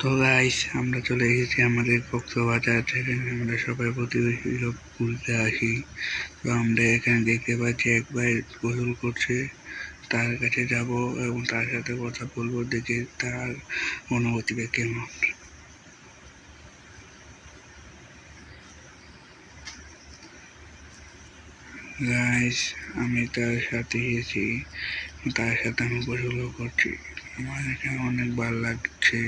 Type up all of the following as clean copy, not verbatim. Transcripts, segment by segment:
তো গাইস, আমরা চলে এসেছি আমাদের কক্সবাজার, যেখানে আমরা সবাই প্রতিবেশী সব ঘুরতে আসি। তো আমরা এখানে দেখতে পাচ্ছি এক ভাই গোসল করছে। তার কাছে যাব এবং তার সাথে কথা বলবো, দেখি তার অনুভূতিটা কেমন। গাইস, আমি তার সাথে এসেছি, তার সাথে আমি গোসলও করছি। আমার এখানে অনেক ভালো লাগছে।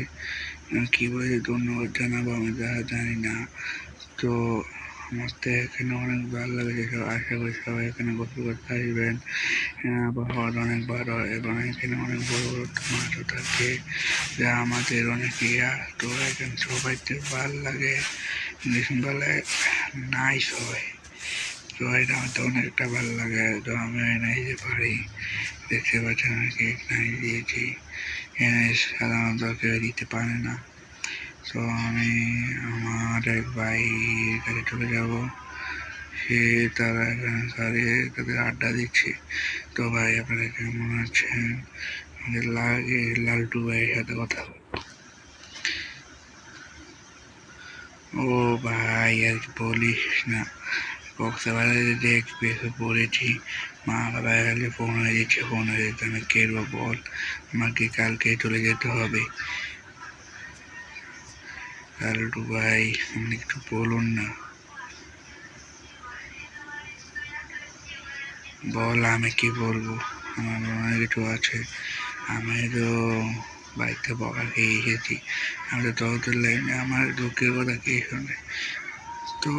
কি বলে ধন্যবাদ জানাবো আমি তা জানি না। তো আমার তো এখানে অনেক ভালো লেগেছে। আশা করি সবাই এখানে গোসল করতে আসবেন। আবহাওয়াটা অনেক ভালো এবং এখানে অনেক বড় বড় মাছও থাকে, যা আমাদের অনেক তো এখানে সবাইতে ভালো লাগে। বেলায় নাই সবাই, সবাইটা আমার তো অনেকটা ভালো লাগে। তো আমি নাই যে পারি, দেখতে পাচ্ছেন আমি কেক নাই দিয়েছি। এখানে সাধারণত কেউ দিতে পারে না। তো আমি আমার এক ভাইয়ের কাছে চলে যাব। সে তারা এখানে দাঁড়িয়ে তাদের আড্ডা দিচ্ছে। তো ভাই, আপনারা কেমন আছেন? আমাদের লালটু ভাইয়ের সাথে কথা বলবো। ও ভাই, আর বলিস না, কক্সবাজারে যে এক্সপ্রেসে পড়েছি। মা বাবা খালি ফোন হয়ে দিচ্ছে, ফোন হয়ে দিচ্ছে। আমি কেরবো বল, আমাকে কালকে চলে যেতে হবে। লালটু ভাই, আপনি একটু বলুন না। বল, আমি কি বলবো? আমার অনেক কিছু আছে। আমি তো বাড়িতে বকা খেয়ে এসেছি। আমি তো তোদের লাইনে, আমার দুঃখের কথা কে শোনে? তো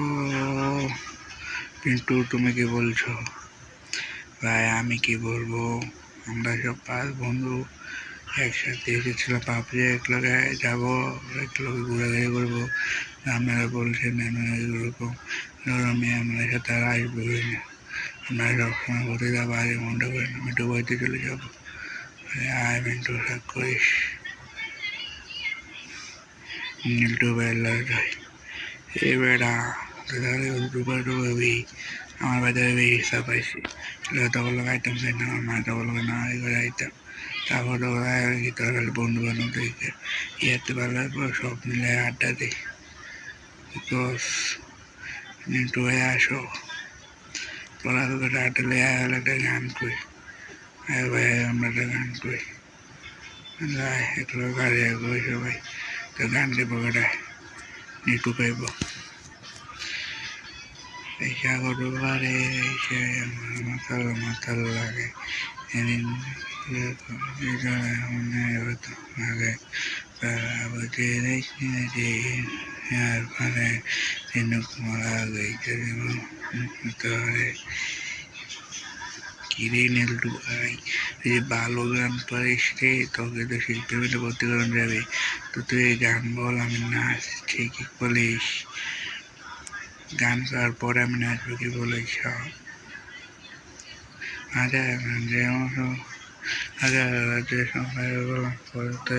কিন্তু তুমি কি বলছো? ভাই, আমি কি বলবো? আমরা সব 5 বন্ধু একসাথে এসেছিলাম, ভাবছি এক লগে যাবো, এক লগে ঘোরাঘুরি করবো। আপনারা বলছেন এরকম আমি আপনার সাথে আর আসবোই না। আপনারা সবসময় ঘুরে যাবো, আগে মনটা করে না, মিঠু বাড়িতে চলে যাবো। আয় মিন্টু, রাগ করিস। মিন্টু বেলা যায় এ বেড়া, তাহলে দুবার ডুবাবি। আমার বাজারে বেশি হিসাব পাইছি। তখন লোক আইতাম চাই না, আমার মা তখন লোক না করে আইতাম। তারপর তো খালি বন্ধু বান্ধব দেখে ইয়াতে ভালো লাগলো, সব মিলে আড্ডা দিই। বিকজ মিন্টু ভাই আসো, তোরা তোকে আড্ডা লেগে গেলে একটা গান করি। ভাই, আমরা একটা গান করি। একটু গাড়ি করি সবাই, তো গান দেবো বেটায়, নিটু পাইব। সাগর পারে এসে আমার মাতাল মাতাল লাগে, এদিন আগে বুঝে দেখি আর পারে ঝিনুক মারা গেছে কিরে নেলটু ভাই, তুই যে ভালো গান পারিস রে, তোকে তো শিল্পী মিলে ভর্তি করানো যাবে। তো তুই গান বল, আমি নাচ, ঠিকই বলিস। গান করার পরে আমি নাচবো কি বলিস? আচ্ছা, যে সময় বলতে